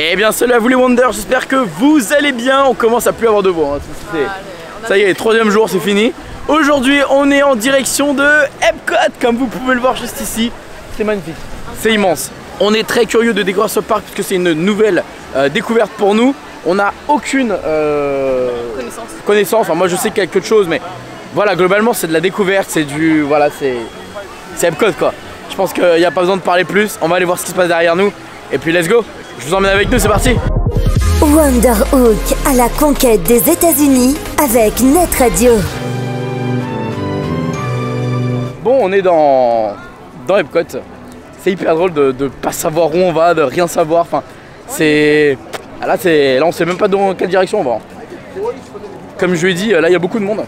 Eh bien salut à vous les Wonders, j'espère que vous allez bien. On commence à plus avoir de voix, hein. Ça y est, troisième jour, c'est fini. Aujourd'hui on est en direction de Epcot, comme vous pouvez le voir juste ici. C'est magnifique, c'est immense. On est très curieux de découvrir ce parc puisque c'est une nouvelle découverte pour nous. On n'a aucune connaissance. Enfin, moi je sais quelque chose, mais voilà, globalement c'est de la découverte, c'est du... Voilà, c'est Epcot quoi. Je pense qu'il n'y a pas besoin de parler plus. On va aller voir ce qui se passe derrière nous. Et puis let's go, je vous emmène avec nous, c'est parti. Wonderhook à la conquête des États-Unis avec Net Radio. Bon, on est dans Epcot. C'est hyper drôle de pas savoir où on va, de rien savoir. Enfin, c'est... Là, on sait même pas dans quelle direction on va. Comme je lui ai dit, là il y a beaucoup de monde.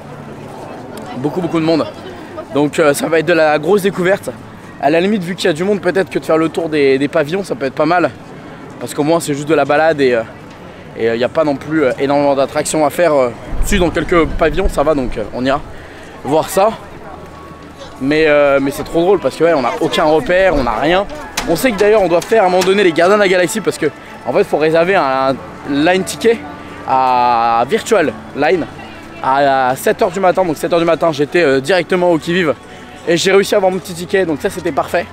Beaucoup de monde. Donc ça va être de la grosse découverte. À la limite, vu qu'il y a du monde, peut-être que de faire le tour des pavillons, ça peut être pas mal. Parce qu'au moins c'est juste de la balade et il n'y a pas non plus énormément d'attractions à faire. Si, dans quelques pavillons ça va, donc on ira voir ça. Mais c'est trop drôle parce que ouais, on n'a aucun repère, on n'a rien. On sait que d'ailleurs on doit faire à un moment donné les Gardiens de la Galaxie parce que en fait il faut réserver un line ticket à Virtual Line à 7 h du matin. Donc 7 h du matin j'étais directement au qui-vive et j'ai réussi à avoir mon petit ticket, donc ça c'était parfait.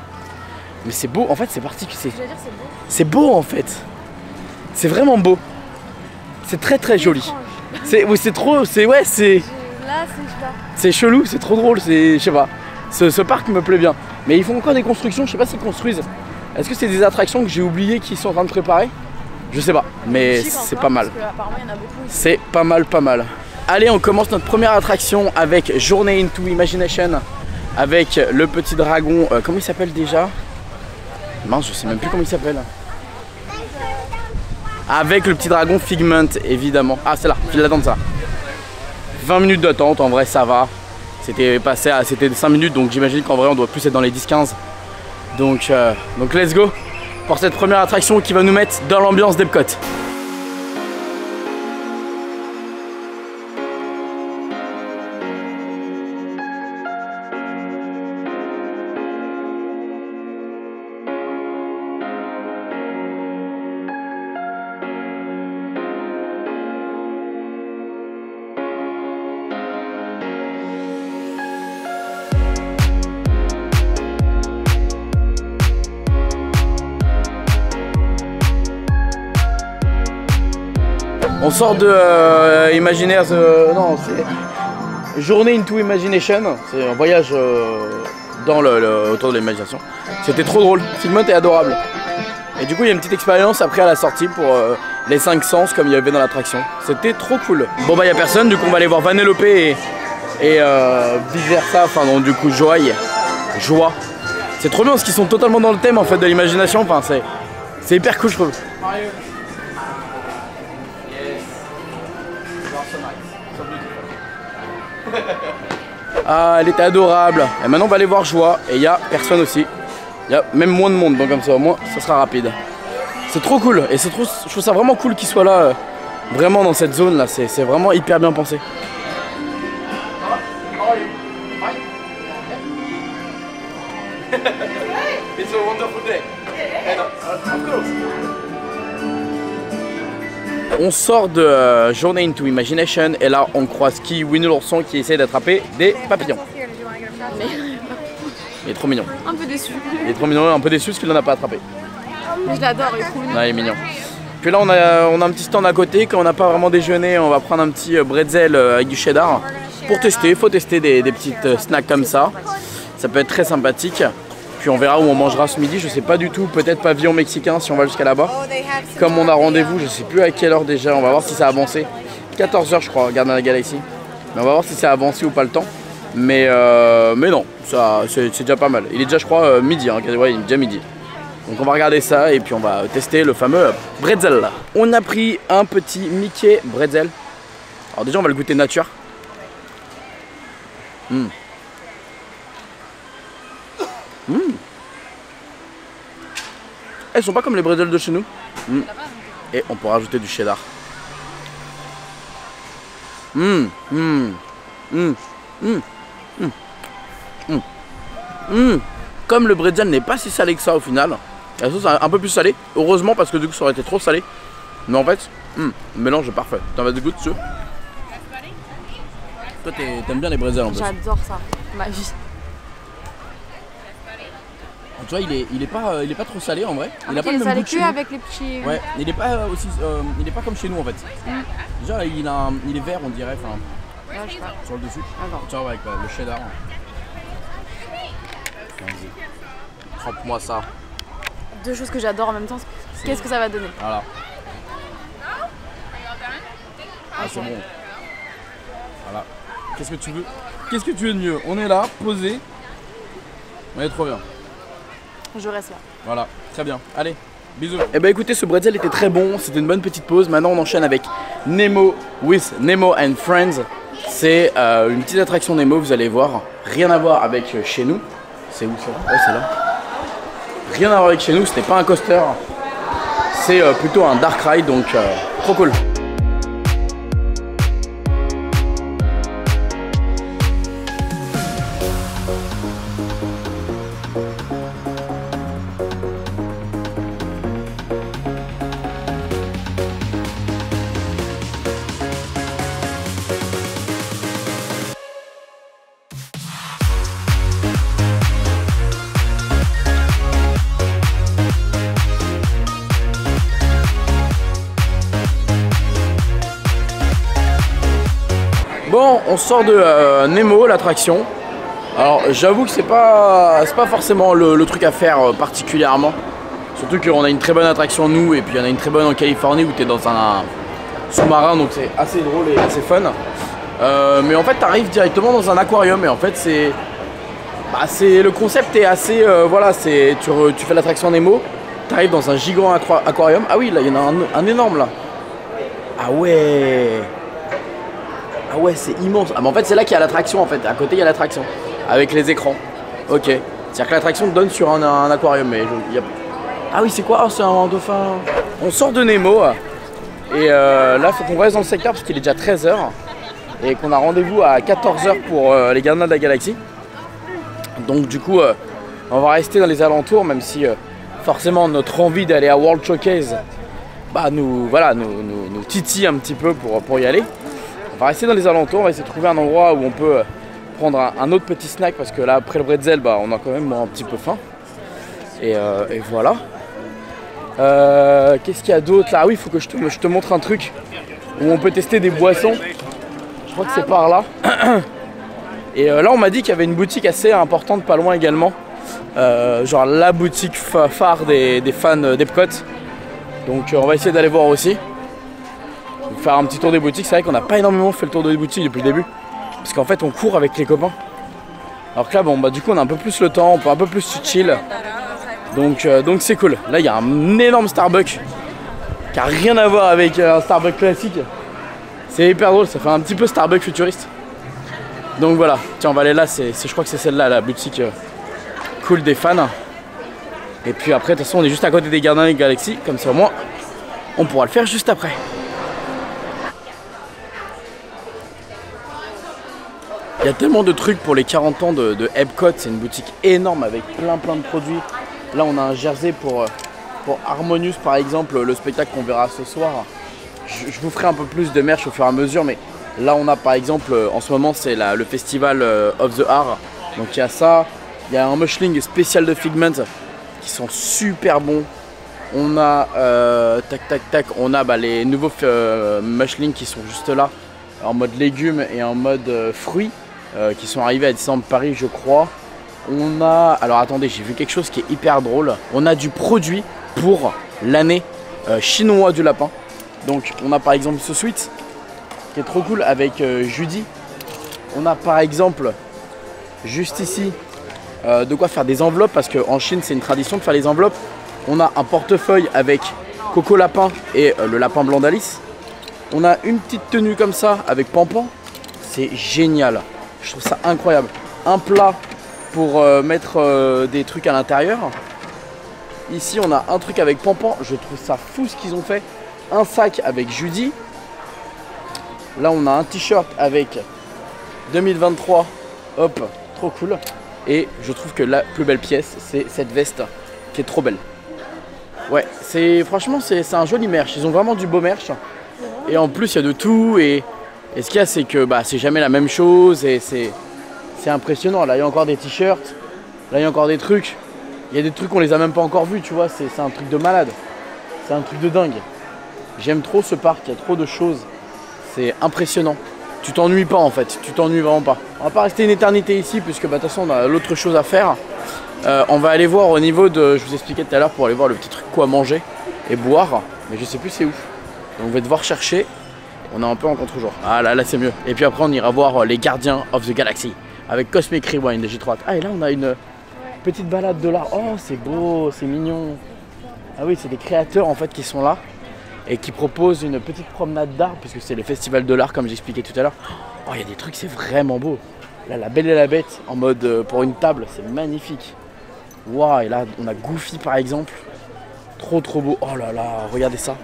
Mais c'est beau, en fait c'est particulier. C'est beau en fait. C'est vraiment beau. C'est très joli. Oui, c'est trop, ouais, c'est chelou, c'est trop drôle, je sais pas. Ce parc me plaît bien. Mais ils font encore des constructions, je sais pas s'ils construisent. Est-ce que c'est des attractions que j'ai oubliées qu'ils sont en train de préparer? Je sais pas, mais c'est pas mal. C'est pas mal. Allez, on commence notre première attraction avec Journey into Imagination. Avec le petit dragon, comment il s'appelle déjà? Mince, je sais même plus comment il s'appelle. Avec le petit dragon Figment, évidemment. Ah, c'est là, file d'attente ça. 20 minutes d'attente, en vrai ça va. C'était 5 minutes, donc j'imagine qu'en vrai on doit plus être dans les 10-15. Donc let's go pour cette première attraction qui va nous mettre dans l'ambiance d'Epcot. On sort de Imaginaires, non, c'est Journey into Imagination, c'est un voyage autour de l'imagination. C'était trop drôle, Figment est adorable. Et du coup il y a une petite expérience après à la sortie pour les 5 sens comme il y avait dans l'attraction. C'était trop cool. Bon bah il n'y a personne, du coup on va aller voir Vanellope et vice versa, enfin donc du coup Joie. C'est trop bien parce qu'ils sont totalement dans le thème en fait de l'imagination, enfin c'est hyper cool je trouve. Ah, elle était adorable. Et maintenant on va aller voir Joie. Et il n'y a personne aussi. Il y a même moins de monde, donc comme ça au moins ça sera rapide. C'est trop cool. Et je trouve ça vraiment cool qu'il soit là, vraiment dans cette zone là. C'est vraiment hyper bien pensé. It's a wonderful day. On sort de Journey into Imagination et là on croise qui? Winnie l'ourson qui essaie d'attraper des papillons. Il est trop mignon. Un peu déçu. Il est trop mignon, un peu déçu parce qu'il n'en a pas attrapé. Je l'adore, il est trop mignon. Non, il est mignon. Puis là on a un petit stand à côté. Quand on n'a pas vraiment déjeuné, on va prendre un petit bretzel avec du cheddar pour tester. Il faut tester des petites snacks comme ça. Ça peut être très sympathique. Puis on verra où on mangera ce midi, je sais pas du tout, peut-être pavillon mexicain si on va jusqu'à là-bas. Comme on a rendez-vous, je sais plus à quelle heure déjà, on va voir si ça a avancé. 14 h je crois, Gardiens de la Galaxie. Mais on va voir si ça a avancé ou pas le temps. Mais non, c'est déjà pas mal. Il est déjà je crois midi, hein, ouais, il est déjà midi. Donc on va regarder ça et puis on va tester le fameux bretzel. On a pris un petit Mickey bretzel. Alors déjà on va le goûter nature. Elles sont pas comme les bretzels de chez nous. Et on peut rajouter du cheddar. Comme le bretzel n'est pas si salé que ça au final, La sauce est un peu plus salée, heureusement parce que du coup ça aurait été trop salé. Mais en fait, le mélange est parfait. T'en vas de goût dessus. Toi t'aimes bien les bretzels en plus. J'adore ça, ma vie. Tu vois, il est pas trop salé en vrai. Il a pas Il le est même salé goût que chez que nous. avec les petits... Ouais, il est pas aussi, il est pas comme chez nous en fait. Déjà il est vert on dirait, enfin Ouais, je sais pas. sur le dessus. Attends. Tu vois avec le cheddar. Vas-y. Trempe-moi ça. Deux choses que j'adore en même temps, qu'est-ce que ça va donner? Voilà. Ah c'est bon. Voilà. Qu'est-ce que tu veux? Qu'est-ce que tu veux de mieux? On est là, posé. On est trop bien. Je reste là. Voilà, très bien. Allez, bisous. Eh ben écoutez, ce bretzel était très bon, c'était une bonne petite pause. Maintenant on enchaîne avec Nemo with Nemo and Friends. C'est une petite attraction Nemo, vous allez voir. Rien à voir avec chez nous. C'est où ça? Ouais, c'est là. Rien à voir avec chez nous, ce n'est pas un coaster. C'est plutôt un dark ride, donc trop cool. Bon, on sort de Nemo, l'attraction. Alors j'avoue que c'est pas forcément le truc à faire particulièrement. Surtout qu'on a une très bonne attraction nous et puis il y en a une très bonne en Californie où tu es dans un sous-marin, donc c'est assez drôle et assez fun. Mais en fait tu arrives directement dans un aquarium et en fait le concept est assez voilà, tu fais l'attraction Nemo, tu arrives dans un gigant aquarium. Ah oui, là il y en a un énorme là. Ah ouais. Ah ouais, c'est immense. Ah mais en fait c'est là qu'il y a l'attraction en fait, à côté il y a l'attraction avec les écrans. Ok. C'est-à-dire que l'attraction donne sur un aquarium mais Ah oui c'est quoi? Oh c'est un dauphin. On sort de Nemo et là faut qu'on reste dans le secteur parce qu'il est déjà 13 h et qu'on a rendez-vous à 14 h pour les Gardiens de la Galaxie. Donc du coup on va rester dans les alentours même si forcément notre envie d'aller à World Showcase nous titille un petit peu pour y aller. On va rester dans les alentours, on va essayer de trouver un endroit où on peut prendre un autre petit snack parce que là après le bretzel on a quand même un petit peu faim. Et voilà. Qu'est-ce qu'il y a d'autre là? Ah oui, il faut que je te montre un truc où on peut tester des boissons. Je crois que c'est par là. Et là on m'a dit qu'il y avait une boutique assez importante pas loin également. Genre la boutique phare des fans d'Epcot. Donc on va essayer d'aller voir aussi. Faire un petit tour des boutiques. C'est vrai qu'on n'a pas énormément fait le tour des boutiques depuis le début parce qu'en fait on court avec les copains alors que là du coup on a un peu plus le temps, on peut un peu plus chill donc c'est cool. Là il y a un énorme Starbucks qui a rien à voir avec un Starbucks classique. C'est hyper drôle, ça fait un petit peu Starbucks futuriste. Donc voilà, tiens on va aller là, je crois que c'est celle-là la boutique cool des fans. Et puis après de toute façon on est juste à côté des Gardiens de la Galaxie, comme ça au moins on pourra le faire juste après. Il y a tellement de trucs pour les 40 ans de Epcot, c'est une boutique énorme avec plein de produits. Là on a un jersey pour Harmonious par exemple, le spectacle qu'on verra ce soir. Je vous ferai un peu plus de merch au fur et à mesure, mais là on a par exemple, en ce moment c'est le festival of the Art. Donc il y a ça, il y a un mushling spécial de Figment qui sont super bons. On a, on a les nouveaux mushlings qui sont juste là, en mode légumes et en mode fruits. Qui sont arrivés à Disneyland Paris je crois. On a, alors attendez, j'ai vu quelque chose qui est hyper drôle. On a du produit pour l'année chinois du lapin. Donc on a par exemple ce sweat qui est trop cool avec Judy. On a par exemple juste ici de quoi faire des enveloppes parce qu'en Chine c'est une tradition de faire les enveloppes. On a un portefeuille avec Coco Lapin et le lapin blanc d'Alice. On a une petite tenue comme ça avec Pampan. C'est génial. Je trouve ça incroyable. Un plat pour mettre des trucs à l'intérieur. Ici on a un truc avec Pampan. Je trouve ça fou ce qu'ils ont fait. Un sac avec Judy. Là on a un t-shirt avec 2023. Hop, trop cool. Et je trouve que la plus belle pièce c'est cette veste qui est trop belle. Ouais, franchement c'est un joli merch, ils ont vraiment du beau merch. Et en plus il y a de tout et ce qu'il y a c'est que bah, c'est jamais la même chose et c'est impressionnant. Là il y a encore des t-shirts, là il y a encore des trucs. Il y a des trucs qu'on les a même pas encore vus, tu vois, c'est un truc de malade. C'est un truc de dingue. J'aime trop ce parc, il y a trop de choses. C'est impressionnant. Tu t'ennuies pas en fait, tu t'ennuies vraiment pas. On va pas rester une éternité ici puisque bah, de toute façon on a l'autre chose à faire. On va aller voir au niveau de, je vous expliquais tout à l'heure pour aller voir le petit truc quoi manger et boire. Mais je sais plus c'est où. Donc on va devoir chercher. On est un peu en contre-jour. Ah là c'est mieux. Et puis après on ira voir les Guardians of the Galaxy avec Cosmic Rewind et J3. Ah et là on a une petite balade de l'art. Oh c'est beau, c'est mignon. Ah oui c'est des créateurs en fait qui sont là. Et qui proposent une petite promenade d'art, puisque c'est le festival de l'art comme j'expliquais tout à l'heure. Oh, il y a des trucs, c'est vraiment beau. Là, la Belle et la Bête, en mode pour une table, c'est magnifique. Waouh, et là, on a Goofy par exemple. Trop beau. Oh là là, regardez ça.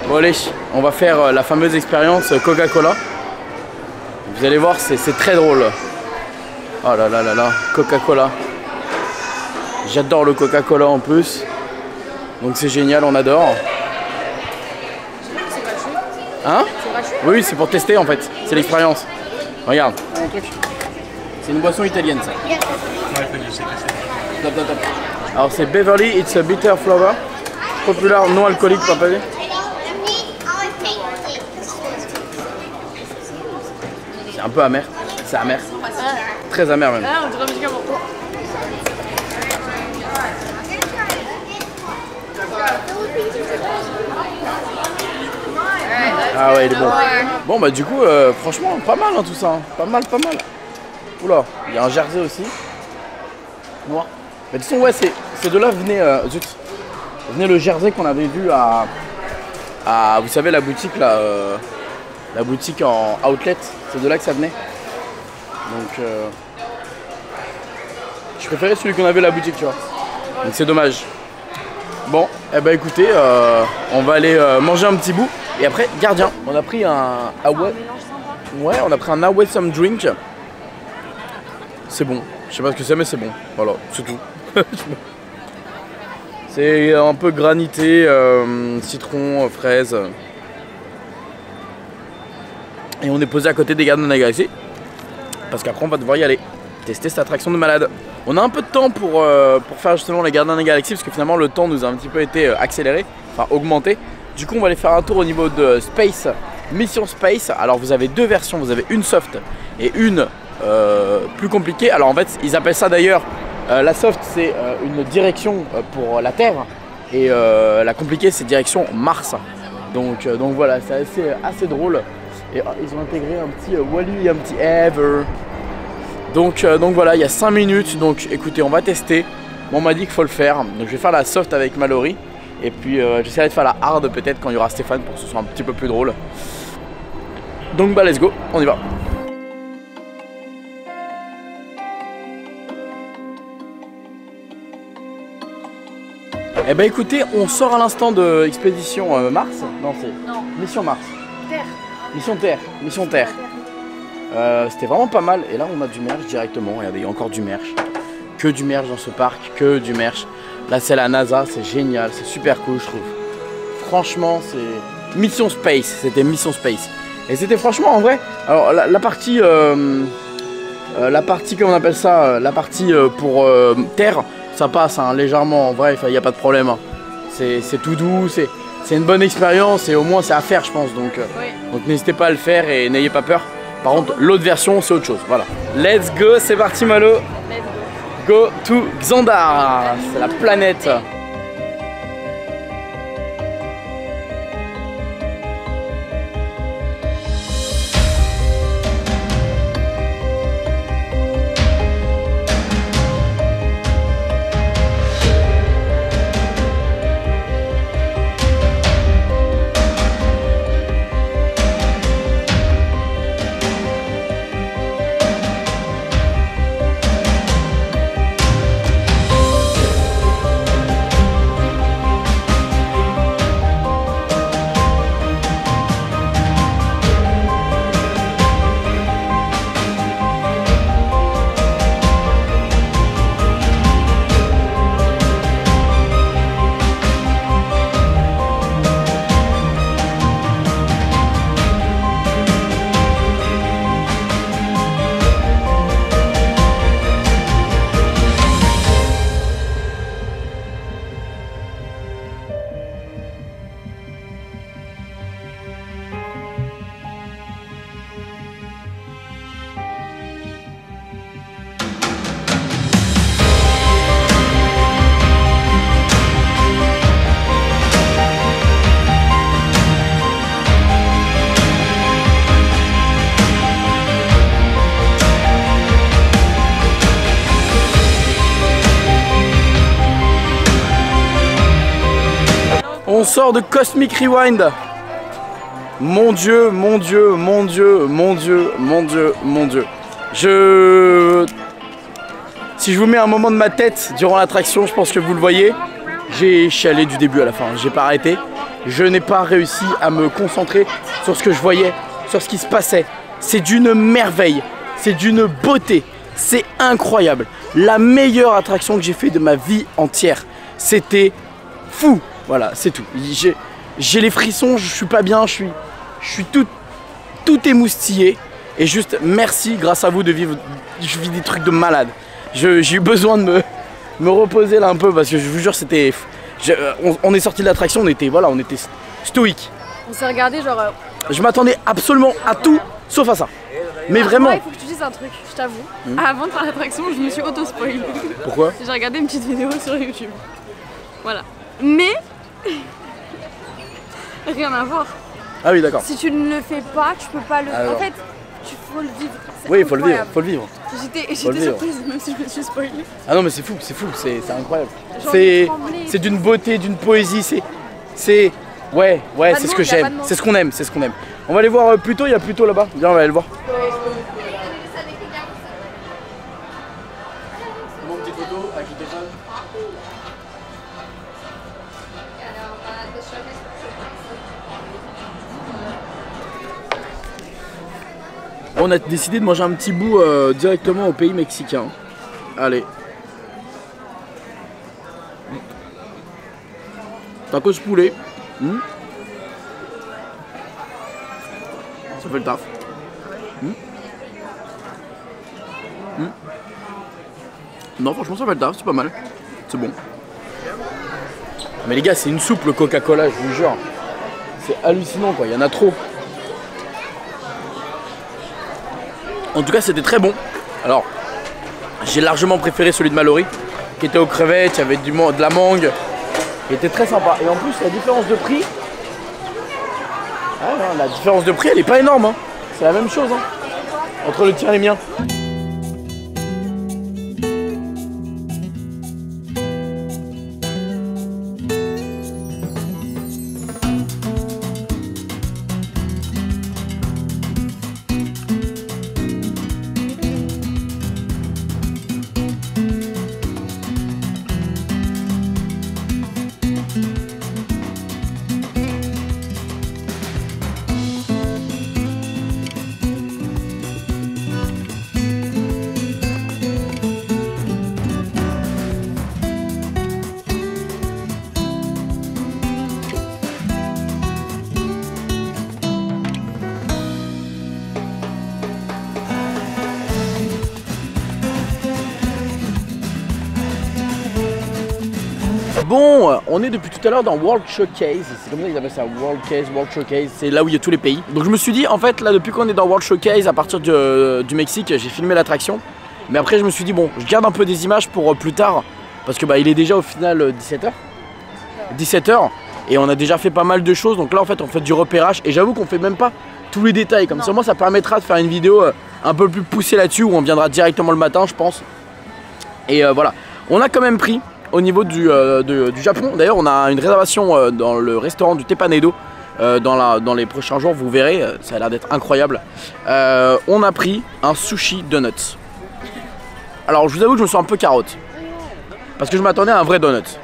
Bon allez, on va faire la fameuse expérience Coca-Cola. Vous allez voir, c'est très drôle. Oh là là là là, Coca-Cola. J'adore le Coca-Cola en plus. Donc c'est génial, on adore. Hein? Oui, c'est pour tester en fait, c'est l'expérience. Regarde, c'est une boisson italienne ça. Top. Alors c'est Beverly, it's a bitter flavor. Popular, non alcoolique, papa. C'est un peu amer, c'est amer. Très amer même. Ah, on dirait un médicament. Ah ouais il est bon. Bon bah du coup franchement pas mal hein, tout ça. Pas mal. Oula, il y a un jersey aussi. Noir. Mais de toute façon ouais c'est de là venait le jersey qu'on avait vu à vous savez la boutique là la boutique en outlet. C'est de là que ça venait. Donc je préférais celui qu'on avait à la boutique tu vois. Donc c'est dommage. Bon, eh ben écoutez, on va aller manger un petit bout et après Gardien. On a pris on a pris un Awesome Drink. C'est bon, je sais pas ce que c'est mais c'est bon. Voilà, c'est tout. C'est un peu granité, citron, fraise. Et on est posé à côté des Gardiens de la Galaxie parce qu'après on va devoir y aller tester cette attraction de malade. On a un peu de temps pour faire justement les Gardiens de la Galaxie parce que finalement le temps nous a un petit peu été accéléré, enfin augmenté. Du coup on va aller faire un tour au niveau de Space, Mission Space. Alors vous avez deux versions, vous avez une soft et une plus compliquée. Alors en fait ils appellent ça d'ailleurs, la soft c'est une direction pour la Terre et la compliquée c'est direction Mars. Donc voilà, c'est assez drôle. Et ils ont intégré un petit Wally et un petit Ever. Donc voilà, il y a 5 minutes, donc écoutez, on va tester. Bon, on m'a dit qu'il faut le faire, donc je vais faire la soft avec Mallory. Et puis j'essaierai de faire la hard peut-être quand il y aura Stéphane pour que ce soit un petit peu plus drôle. Donc bah let's go, on y va. Eh ben écoutez, on sort à l'instant de Expédition Mars. Non, c'est Mission Mars. Terre. Mission Terre. C'était vraiment pas mal et là on a du merch directement, regardez il y a encore du merch, que du merch dans ce parc, que du merch. Là c'est la NASA, c'est génial, c'est super cool je trouve. Franchement c'est Mission Space, c'était Mission Space. Et c'était franchement en vrai, alors la partie comment on appelle ça, la partie pour Terre, ça passe hein, légèrement en vrai, il n'y a pas de problème. Hein. C'est tout doux, c'est une bonne expérience et au moins c'est à faire je pense donc n'hésitez pas à le faire et n'ayez pas peur. Par contre, l'autre version, c'est autre chose. Voilà. Let's go, c'est parti, Malo. Let's Go to Xandar. C'est la planète. sort de Cosmic Rewind. Mon Dieu, mon Dieu, mon Dieu, mon Dieu, mon Dieu, mon Dieu. Si je vous mets un moment de ma tête durant l'attraction, je pense que vous le voyez. J'ai chialé du début à la fin, j'ai pas arrêté. Je n'ai pas réussi à me concentrer sur ce que je voyais, sur ce qui se passait. C'est d'une merveille, c'est d'une beauté, c'est incroyable. La meilleure attraction que j'ai fait de ma vie entière. C'était fou, voilà, c'est tout. J'ai les frissons, je suis pas bien, je suis tout émoustillé. Et juste merci, grâce à vous, je vis des trucs de malade. J'ai eu besoin de me reposer là un peu parce que je vous jure, c'était... On est sorti de l'attraction, on était stoïque. On s'est regardé genre... Je m'attendais absolument à tout, sauf à ça. Mais vraiment... Moi, il faut que tu dises un truc, je t'avoue. Avant de faire l'attraction, je me suis auto-spoil. Pourquoi? J'ai regardé une petite vidéo sur YouTube. Voilà. Mais... rien à voir. Ah oui, d'accord. Si tu ne le fais pas, tu peux pas le... Alors. En fait, il faut le vivre. Oui, il faut le vivre, faut le vivre. J'étais surprise, même si je me suis spoilée. Ah non mais c'est fou, c'est incroyable. J'ai envie de trembler. C'est d'une beauté, d'une poésie, c'est... Ouais, c'est ce que j'aime, c'est ce qu'on aime, c'est ce qu'on aime. On va aller voir Pluto, il y a Pluto là-bas, viens on va aller le voir. Mon petite photo avec le téléphone. On a décidé de manger un petit bout directement au pays mexicain. Allez. Tacos poulet. Ça fait le taf. Non, franchement, ça fait le taf, c'est pas mal. C'est bon. Mais les gars, c'est une soupe le Coca-Cola, je vous jure. C'est hallucinant quoi, il y en a trop. En tout cas, c'était très bon. Alors, j'ai largement préféré celui de Mallory, qui était aux crevettes, il y avait de la mangue. Il était très sympa. Et en plus, la différence de prix, la différence de prix, elle est pas énorme. Hein. C'est la même chose hein, entre le tien et le mien. Bon, on est depuis tout à l'heure dans World Showcase, c'est comme ça qu'ils appellent ça, World Showcase, c'est là où il y a tous les pays. Donc je me suis dit, en fait, là depuis qu'on est dans World Showcase, à partir du Mexique, j'ai filmé l'attraction. Mais après je me suis dit, bon, je garde un peu des images pour plus tard, parce que bah il est déjà au final 17h, et on a déjà fait pas mal de choses, donc là en fait on fait du repérage, et j'avoue qu'on fait même pas tous les détails, comme ça moi ça permettra de faire une vidéo un peu plus poussée là-dessus, où on viendra directement le matin je pense. Et voilà, on a quand même pris au niveau du Japon. D'ailleurs on a une réservation dans le restaurant du Tepanedo dans les prochains jours, vous verrez, ça a l'air d'être incroyable. On a pris un sushi donuts. Alors je vous avoue que je me sens un peu carotte, parce que je m'attendais à un vrai donut.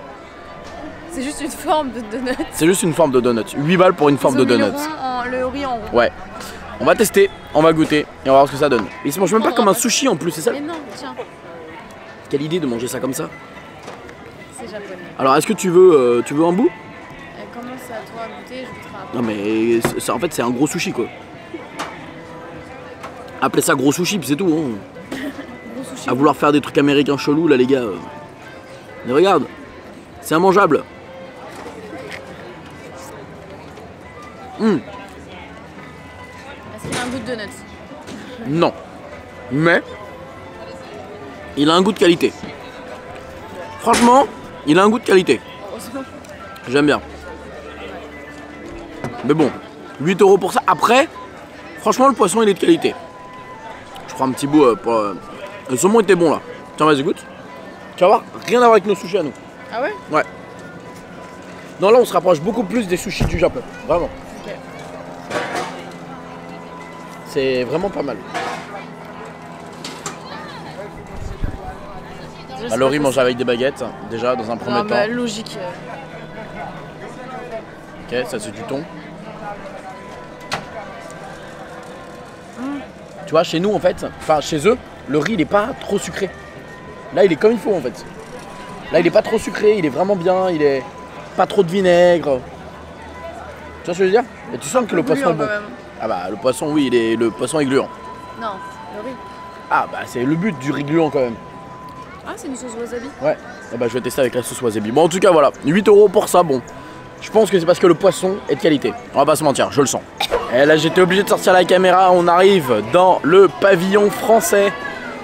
C'est juste une forme de donut. C'est juste une forme de donut, 8 balles pour une forme de donut. Le riz en rond. Ouais, on va tester, on va goûter et on va voir ce que ça donne. Il se mange même pas comme un sushi en plus, c'est ça? Mais non, tiens. Quelle idée de manger ça comme ça. C'est japonais. Alors est-ce que tu veux un bout? Comment c'est à toi à goûter, je goûterai après. Non mais ça, en fait c'est un gros sushi quoi. Appelez ça gros sushi puis c'est tout hein. Gros sushi. À vouloir faire des trucs américains chelous là les gars. Mais regarde, c'est immangeable. Est-ce qu'il a un goût de donuts? Non. Mais il a un goût de qualité. Franchement, il a un goût de qualité. J'aime bien. Mais bon, 8 € pour ça. Après, franchement, le poisson il est de qualité. Je prends un petit bout pour. Le saumon était bon là. Tiens, vas-y, goûte. Tu vas voir, rien à voir avec nos sushis à nous. Ah ouais? Ouais. Non, là on se rapproche beaucoup plus des sushis du Japon, vraiment. Ok. C'est vraiment pas mal. Laurie mange avec des baguettes, déjà dans un premier temps. Bah, logique. Ok, ça c'est du thon. Tu vois, chez nous en fait, enfin chez eux, le riz il est pas trop sucré. Là il est comme il faut en fait. Là il est pas trop sucré, il est vraiment bien, il est pas trop de vinaigre. Tu vois ce que je veux dire? Et tu sens que le poisson est bon. Ah bah le poisson oui, le poisson est gluant. Non, le riz. Ah bah c'est le but du riz gluant quand même. Ah, c'est une sauce wasabi. Ouais, et bah je vais tester avec la sauce wasabi. Bon en tout cas voilà, 8 € pour ça, bon. Je pense que c'est parce que le poisson est de qualité. On va pas se mentir, je le sens. Et là j'étais obligé de sortir la caméra, on arrive dans le pavillon français.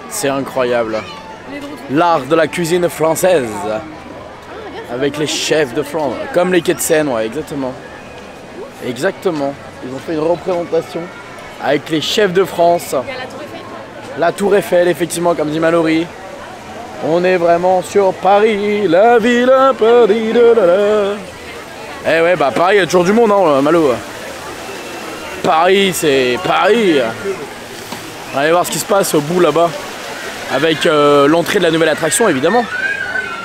C'est incroyable. L'art de la cuisine française. Avec les chefs de France, comme les quais de Seine, ouais, exactement. Exactement. Ils ont fait une représentation avec les chefs de France. Il y a la tour Eiffel. La tour Eiffel, effectivement, comme dit Mallory. On est vraiment sur Paris, la ville perdue de la. Eh ouais, bah Paris, il y a toujours du monde, hein, Malo. Paris, c'est Paris. On va aller voir ce qui se passe au bout là-bas. Avec l'entrée de la nouvelle attraction, évidemment.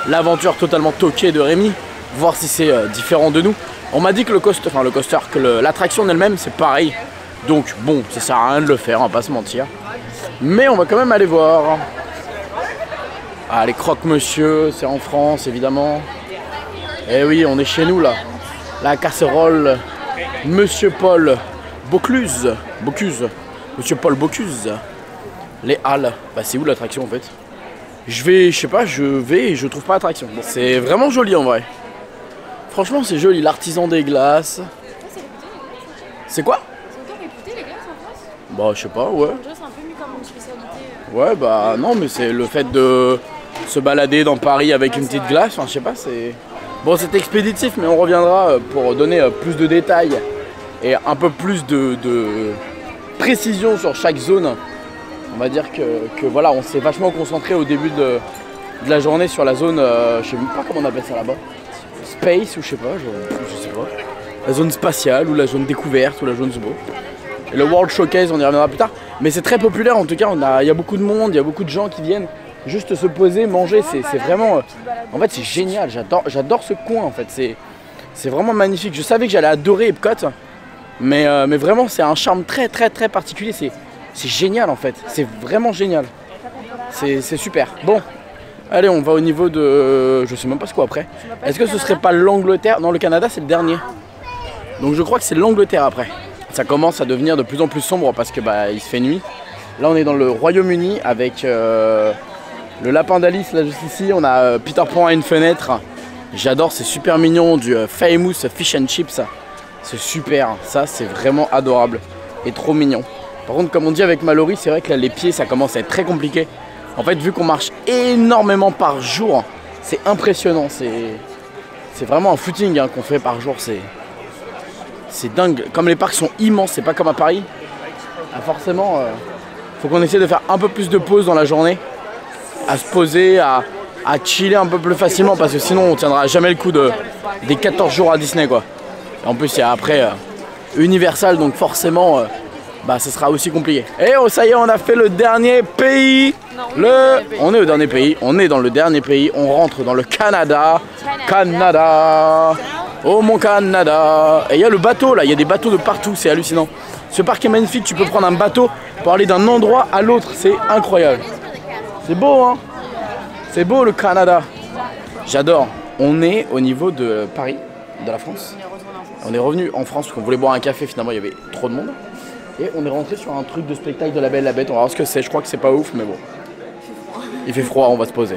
L'aventure totalement toquée de Rémi. Voir si c'est différent de nous. On m'a dit que le coaster, que l'attraction en elle-même, c'est pareil. Donc bon, ça sert à rien de le faire, on va pas se mentir. Mais on va quand même aller voir. Ah, les croque-monsieur, c'est en France, évidemment. Eh oui, on est chez nous, là. La casserole, Monsieur Paul Bocuse. Monsieur Paul Bocuse. Les Halles. Bah, c'est où l'attraction, en fait? Je sais pas, et je trouve pas l'attraction. Bon, c'est vraiment joli, en vrai. Franchement, c'est joli. L'artisan des glaces. C'est quoi? C'est encore réputé les glaces en France? Bah, je sais pas, ouais. On dirait c'est un peu mis comme une spécialité. Ouais, bah, non, mais c'est le fait de se balader dans Paris avec une petite glace, enfin, je sais pas, c'est... Bon, c'est expéditif, mais on reviendra pour donner plus de détails et un peu plus de précision sur chaque zone. On va dire que voilà, on s'est vachement concentré au début de la journée sur la zone, je sais même pas comment on appelle ça là-bas. Space ou je sais pas, je sais pas. La zone spatiale ou la zone découverte ou la zone Zubo. Et le World Showcase, on y reviendra plus tard. Mais c'est très populaire en tout cas, il y a beaucoup de monde, il y a beaucoup de gens qui viennent juste se poser, manger, c'est vraiment... En fait c'est génial, j'adore ce coin en fait, c'est vraiment magnifique. Je savais que j'allais adorer Epcot, mais vraiment c'est un charme très particulier, c'est génial en fait, c'est vraiment génial. C'est super. Bon, allez on va au niveau de... Je sais même pas ce quoi après. Est-ce que ce serait pas l'Angleterre? Non, le Canada c'est le dernier. Donc je crois que c'est l'Angleterre après. Ça commence à devenir de plus en plus sombre parce que bah il se fait nuit. Là on est dans le Royaume-Uni avec le lapin d'Alice là juste ici. On a Peter Pan à une fenêtre. J'adore, c'est super mignon, du Famous Fish and Chips. C'est super, ça c'est vraiment adorable et trop mignon. Par contre comme on dit avec Mallory, c'est vrai que là les pieds ça commence à être très compliqué. En fait vu qu'on marche énormément par jour, c'est impressionnant. C'est vraiment un footing hein, qu'on fait par jour, c'est dingue. Comme les parcs sont immenses, c'est pas comme à Paris. Ah, forcément, faut qu'on essaie de faire un peu plus de pauses dans la journée. À se poser, à chiller un peu plus facilement parce que sinon on tiendra jamais le coup des 14 jours à Disney quoi. Et en plus il y a après Universal donc forcément bah ce sera aussi compliqué. Et oh ça y est on a fait le dernier pays. Non, on est au dernier pays, on est dans le dernier pays, on rentre dans le Canada. Canada. Oh mon Canada. Et il y a le bateau là, il y a des bateaux de partout, c'est hallucinant. Ce parc est magnifique, tu peux prendre un bateau pour aller d'un endroit à l'autre, c'est incroyable. C'est beau hein. C'est beau le Canada. J'adore. On est au niveau de Paris, de la France. On est revenu en France parce qu'on voulait boire un café, finalement il y avait trop de monde. Et on est rentré sur un truc de spectacle de La Belle et la Bête, on va voir ce que c'est, je crois que c'est pas ouf mais bon. Il fait froid, on va se poser.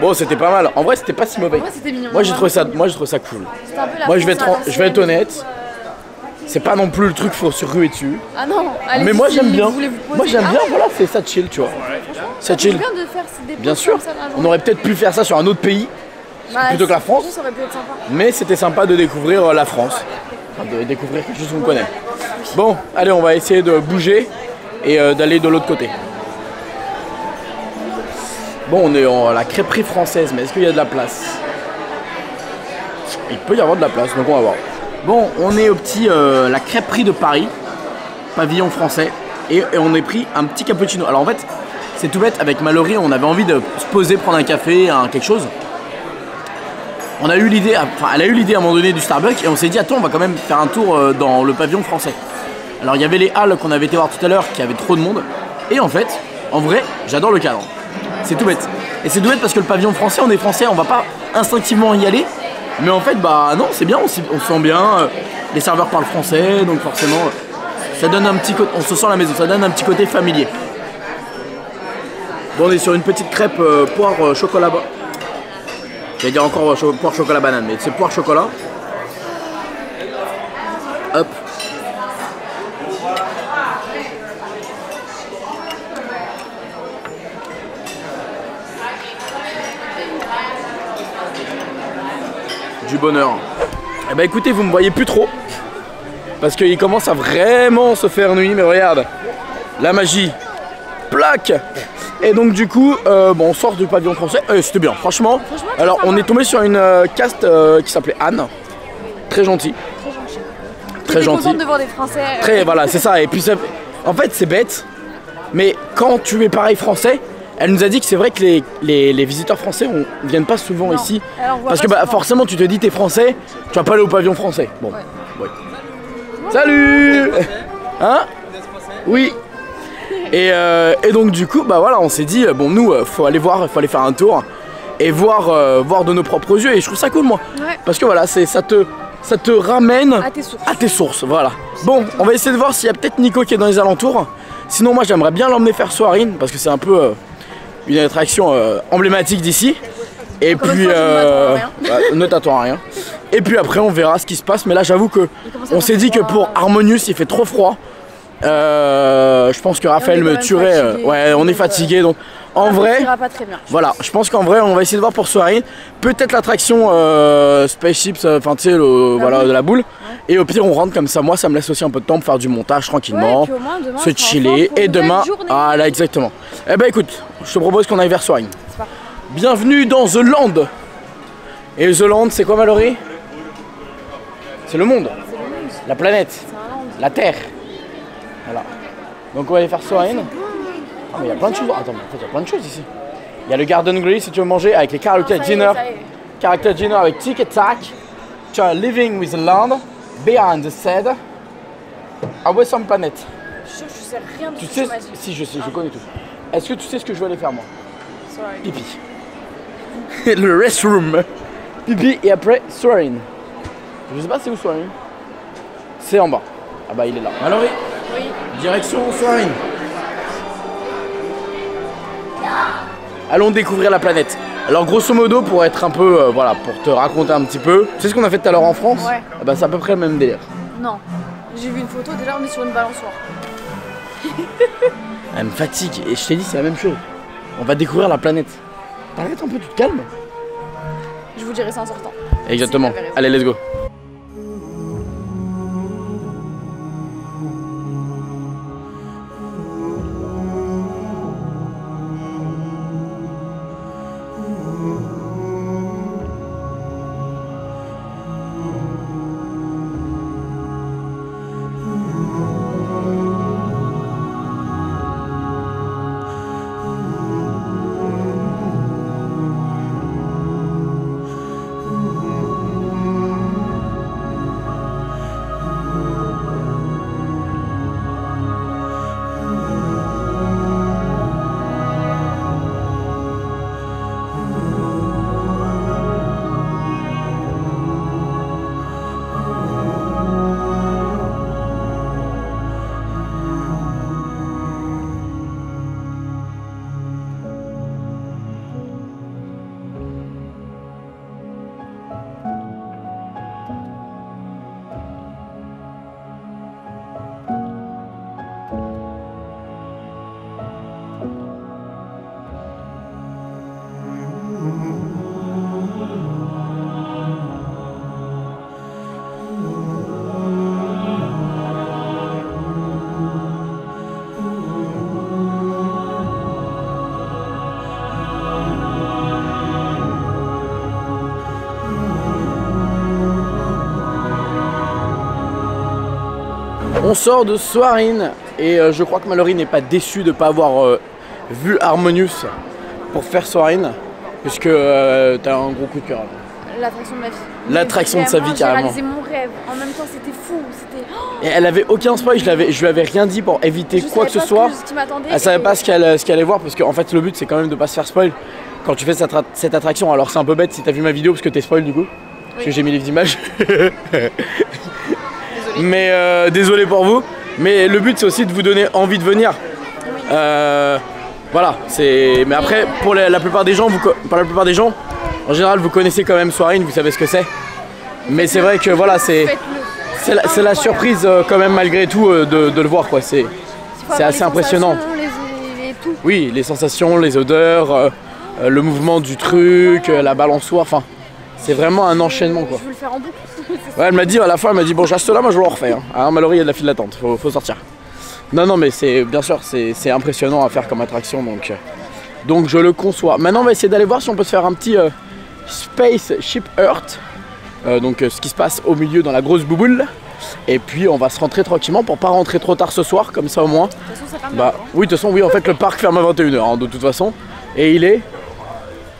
Bon, c'était pas mal. En vrai, c'était pas si mauvais. En vrai, c'était mignon. Moi, j'ai trouvé ça cool. C'était un peu la Moi, je vais France, être honnête. C'est pas non plus le truc faut se ruer dessus. Ah non, allez, mais moi, j'aime bien. vous voulez vous poser. Moi, j'aime bien. Voilà, c'est ça chill, tu vois. Ça chill. C'est bien de faire des Bien pauses sûr. comme ça dans la On journée. aurait peut-être pu faire ça sur un autre pays. plutôt que la France. Ça aurait pu être sympa. Mais c'était sympa de découvrir la France. Enfin, de découvrir quelque chose qu'on connaît. Bon, allez, on va essayer de bouger et d'aller de l'autre côté. Bon, on est en la crêperie française, mais est-ce qu'il y a de la place? Il peut y avoir de la place, donc on va voir. Bon, on est au petit la crêperie de Paris, pavillon français, et on est pris un petit cappuccino. Alors en fait, c'est tout bête, avec Mallory, on avait envie de se poser, prendre un café, quelque chose. On a eu l'idée, enfin elle a eu l'idée à un moment donné du Starbucks, et on s'est dit attends, on va quand même faire un tour dans le pavillon français. Alors il y avait les halles qu'on avait été voir tout à l'heure, qui avaient trop de monde, et en fait, en vrai, j'adore le cadre. C'est tout bête. Et c'est tout bête parce que le pavillon français, on est français, on va pas instinctivement y aller. Mais en fait, bah non, c'est bien, on se sent bien. Les serveurs parlent français, donc forcément, ça donne un petit côté, on se sent à la maison, ça donne un petit côté familier. Bon, on est sur une petite crêpe poire chocolat. J'allais dire encore poire chocolat banane, mais c'est poire chocolat. Hop. Du bonheur. Et bah écoutez, vous me voyez plus trop parce qu'il commence à vraiment se faire nuit, mais regarde, la magie, plaque. Et donc du coup, bon, on sort du pavillon français, c'était bien, franchement. Alors on est tombé sur une caste qui s'appelait Anne, très gentille. Très gentil. Contente de voir des Français. Très, voilà, c'est ça. Et puis ça, en fait c'est bête, mais quand tu es pareil français, elle nous a dit que c'est vrai que les visiteurs français ne viennent pas souvent ici. Parce que bah, forcément tu te dis t'es français, tu vas pas aller au pavillon français. Bon, ouais. Salut. Hein? Oui. Et donc du coup, bah voilà, on s'est dit, bon nous, faut aller faire un tour et voir de nos propres yeux. Et je trouve ça cool moi. Ouais. Parce que voilà, ça te ramène à tes sources. Voilà. Bon, on va essayer de voir s'il y a peut-être Nico qui est dans les alentours. Sinon moi j'aimerais bien l'emmener faire Soirine parce que c'est un peu une attraction emblématique d'ici. Et donc, puis ne t'attends à rien. Et puis après on verra ce qui se passe. Mais là j'avoue que on s'est dit que pour Harmonious il fait trop froid. Je pense que Raphaël me tuerait. Ouais, on est fatigué donc en vrai. Pas très bien, voilà, je pense qu'en vrai on va essayer de voir pour Soirine. Peut-être l'attraction Spaceships, enfin tu sais, voilà, de la boule. Ouais. Et au pire on rentre comme ça. Moi ça me laisse aussi un peu de temps pour faire du montage tranquillement, ouais, demain, se chiller. Et demain, ah là exactement. Eh ben écoute, je te propose qu'on aille vers Soirine. Bienvenue dans The Land. Et The Land c'est quoi Mallory? C'est le monde, la planète, la Terre. Voilà. Donc on va aller faire Soirine. Ah mais il y a plein de choses. Attends, mais en fait il y a plein de choses ici. Il y a le Garden Grill si tu veux manger avec les character dinner. Character dinner avec Tic et Tac. Tu as Living with the Land, Behind the Shed, Away some Planet. Je sais rien de tu sais, si je sais, je connais tout. Est-ce que tu sais ce que je vais aller faire moi? Pipi. Le restroom. Pipi et après Soirine. Je sais pas c'est où Soirine. C'est en bas. Ah bah il est là. Alors oui. Direction Soirine. Allons découvrir la planète. Alors grosso modo pour être un peu, voilà, pour te raconter un petit peu. Tu sais ce qu'on a fait tout à l'heure en France? Ouais. Ah bah c'est à peu près le même délire. Non. J'ai vu une photo, déjà on est sur une balançoire. Elle me fatigue et je t'ai dit c'est la même chose. On va découvrir la planète. T'arrêtes un peu, tu te calmes? Je vous dirai ça en sortant. Exactement. Allez, let's go. On sort de Soarin et je crois que Mallory n'est pas déçue de ne pas avoir vu Harmonious pour faire Soarin, puisque t'as un gros coup de cœur. L'attraction de ma vie. L'attraction de sa vie, carrément. J'ai réalisé mon rêve. En même temps, c'était fou. Et elle avait aucun spoil, je lui avais rien dit pour éviter quoi que ce soit. Elle savait pas ce qu'elle allait voir, parce qu'en fait le but c'est quand même de pas se faire spoil quand tu fais cette attraction. Alors c'est un peu bête si t'as vu ma vidéo parce que t'es spoil du coup, parce que j'ai mis les images. Désolée. Mais désolé pour vous. Mais le but c'est aussi de vous donner envie de venir. Oui. Voilà, mais après pour la plupart des gens, en général vous connaissez quand même Soarin, vous savez ce que c'est. Mais c'est vrai que voilà, c'est la surprise quand même malgré tout de le voir quoi. C'est assez impressionnant. Tout. Oui, les sensations, les odeurs, le mouvement du truc, la balançoire, enfin c'est vraiment un enchaînement quoi. Je veux le faire en boucle. Ouais, elle m'a dit à la fin, elle m'a dit bon j'ai là, moi je le refais. Hein. Alors Mallory il y a de la file d'attente, faut sortir. Non mais c'est bien sûr c'est impressionnant à faire comme attraction donc je le conçois. Maintenant on va essayer d'aller voir si on peut se faire un petit Space Ship Earth. Donc ce qui se passe au milieu dans la grosse bouboule. Et puis on va se rentrer tranquillement pour pas rentrer trop tard ce soir, comme ça au moins. De toute façon, ça ferme Oui, de toute façon, oui, en fait le parc ferme à 21h hein, de toute façon. Et il est.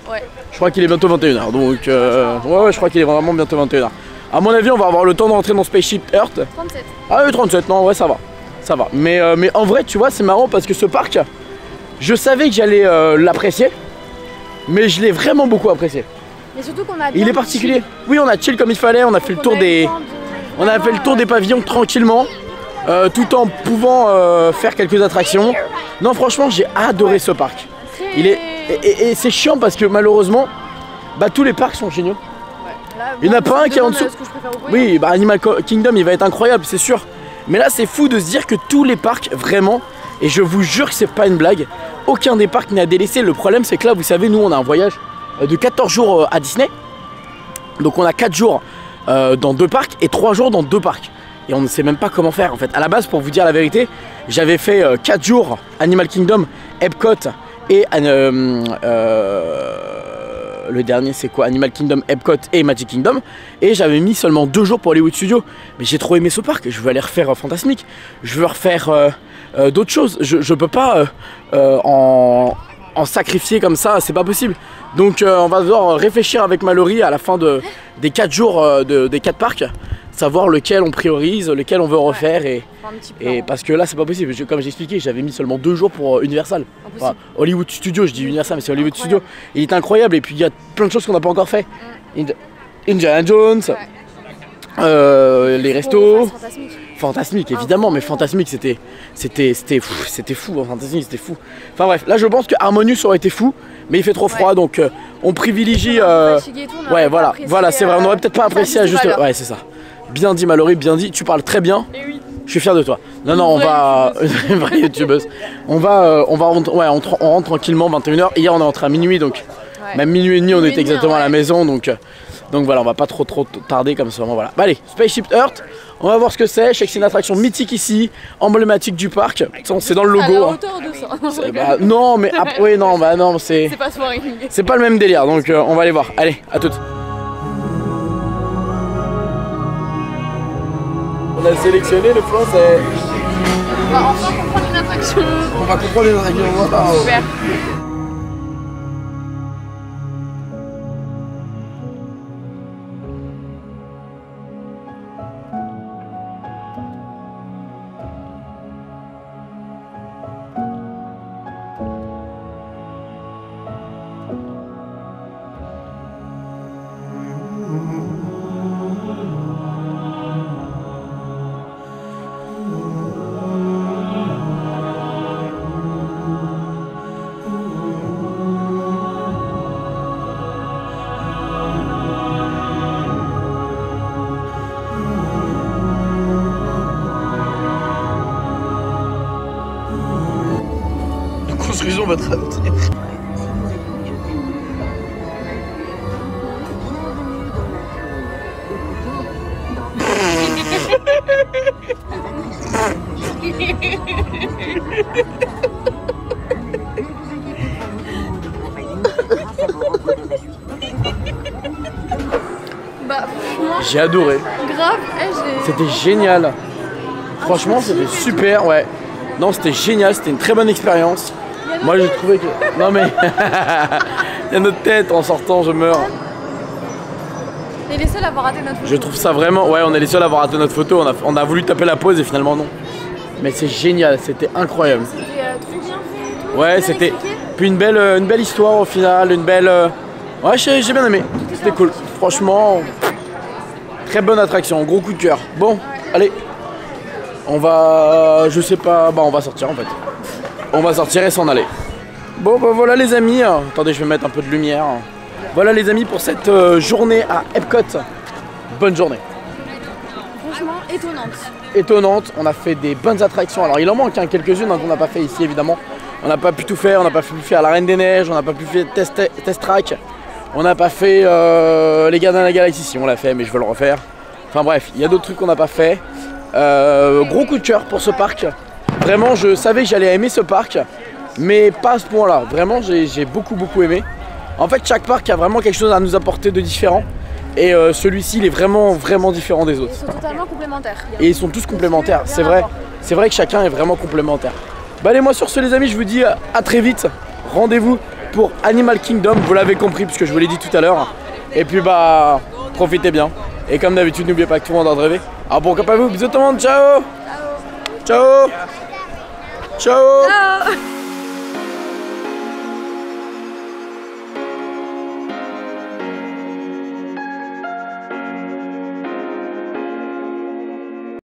Ouais. Je crois qu'il est bientôt 21h. Donc ouais, je crois qu'il est vraiment bientôt 21h. À mon avis, on va avoir le temps de rentrer dans Spaceship Earth. 37. Ah oui, 37, non, ouais, ça va. Ça va. Mais en vrai, tu vois, c'est marrant parce que ce parc, je savais que j'allais l'apprécier. Mais je l'ai vraiment beaucoup apprécié. Et surtout qu'on a. Il est particulier. Oui, on a chill comme il fallait, on a fait le tour des. On a fait le tour des pavillons tranquillement, tout en pouvant faire quelques attractions. Non, franchement, j'ai adoré ce parc. Il est et c'est chiant parce que malheureusement, bah tous les parcs sont géniaux. Là, il n'y en a pas un qui est en dessous. Oui, bah Animal Kingdom, il va être incroyable, c'est sûr. Mais là, c'est fou de se dire que tous les parcs, vraiment, et je vous jure que c'est pas une blague, aucun des parcs n'est à délaisser. Le problème, c'est que là, vous savez, nous, on a un voyage de 14 jours à Disney. Donc on a 4 jours dans 2 parcs et 3 jours dans 2 parcs. Et on ne sait même pas comment faire en fait. À la base, pour vous dire la vérité, j'avais fait 4 jours Animal Kingdom, Epcot et le dernier c'est quoi, Animal Kingdom, Epcot et Magic Kingdom. Et j'avais mis seulement 2 jours pour Hollywood Studios. Mais j'ai trop aimé ce parc, je veux aller refaire Fantasmic. Je veux refaire d'autres choses. Je peux pas en sacrifier comme ça, c'est pas possible. Donc on va devoir réfléchir avec Mallory à la fin des 4 jours des 4 parcs, savoir lequel on priorise, lequel on veut refaire et parce que là c'est pas possible. Comme j'ai expliqué, j'avais mis seulement 2 jours pour Universal. Enfin, Hollywood Studios, je dis Universal mais c'est Hollywood Studios. Il est incroyable et puis il y a plein de choses qu'on n'a pas encore fait. Indiana Jones, les restos. Fantasmic évidemment, mais Fantasmic c'était fou, Fantasmic c'était fou. Enfin bref, là je pense que Harmonious aurait été fou, mais il fait trop froid donc on privilégie. Ouais, voilà, c'est vrai, on aurait peut-être pas apprécié à juste. Ouais, c'est ça. Bien dit Mallory, bien dit, tu parles très bien. Et oui. Je suis fier de toi. Non, on va. Vraie youtubeuse. On rentre tranquillement 21h. Hier on est rentré à minuit donc. Même minuit et demi on était exactement à la maison donc voilà, on va pas trop tarder comme ça. Voilà. Bah, allez, Spaceship Earth. On va voir ce que c'est. Je sais que c'est une attraction mythique ici, emblématique du parc. C'est dans le logo. À la hauteur de ça. Non, mais oui, non, bah non, c'est pas Soaring. C'est pas le même délire, donc on va aller voir. Allez, à toutes. On a sélectionné le plan, c'est. On va enfin comprendre une attraction. On va comprendre les attractions. Super. Construisons votre avenir. Bah, franchement, j'ai adoré. grave, C'était génial. Franchement, c'était super, ouais. Non, c'était génial, c'était une très bonne expérience. Moi, j'ai trouvé que... Non, mais... Il y a notre tête en sortant, je meurs. Et les seuls à avoir raté notre photo. Je trouve ça vraiment... Ouais, on est les seuls à avoir raté notre photo. On a voulu taper la pause et finalement non. Mais c'est génial, c'était incroyable. C'était trop bien fait. Tout, Ouais, bien c'était... expliqué. Puis une belle histoire au final, une belle... Ouais, j'ai bien aimé. C'était cool. Franchement, très bonne attraction, gros coup de cœur. Bon, allez. On va... Je sais pas... Bah, on va sortir en fait. On va sortir et s'en aller. Bon, bah voilà les amis. Attendez, je vais mettre un peu de lumière. Voilà les amis pour cette journée à Epcot. Bonne journée. Franchement, étonnante. Étonnante, on a fait des bonnes attractions. Alors il en manque hein, quelques-unes qu'on n'a pas fait ici évidemment. On n'a pas pu tout faire, on n'a pas pu faire la Reine des Neiges, on n'a pas pu faire test track. On n'a pas fait les Gardiens de la Galaxie, si on l'a fait mais je veux le refaire. Enfin bref, il y a d'autres trucs qu'on n'a pas fait. Gros coup de cœur pour ce parc. Vraiment je savais que j'allais aimer ce parc, mais pas à ce point là. Vraiment j'ai beaucoup aimé. En fait chaque parc a vraiment quelque chose à nous apporter de différent. Et celui-ci il est vraiment différent des autres. Ils sont totalement complémentaires. Et ils sont tous complémentaires, c'est vrai. C'est vrai que chacun est vraiment complémentaire. Bah allez, moi sur ce les amis, je vous dis à très vite. Rendez-vous pour Animal Kingdom, vous l'avez compris puisque je vous l'ai dit tout à l'heure. Et puis bah, profitez bien. Et comme d'habitude, n'oubliez pas que tout le monde a rêvé. Alors pourquoi pas vous, bisous tout le monde, ciao. Ciao. Ciao. Ciao.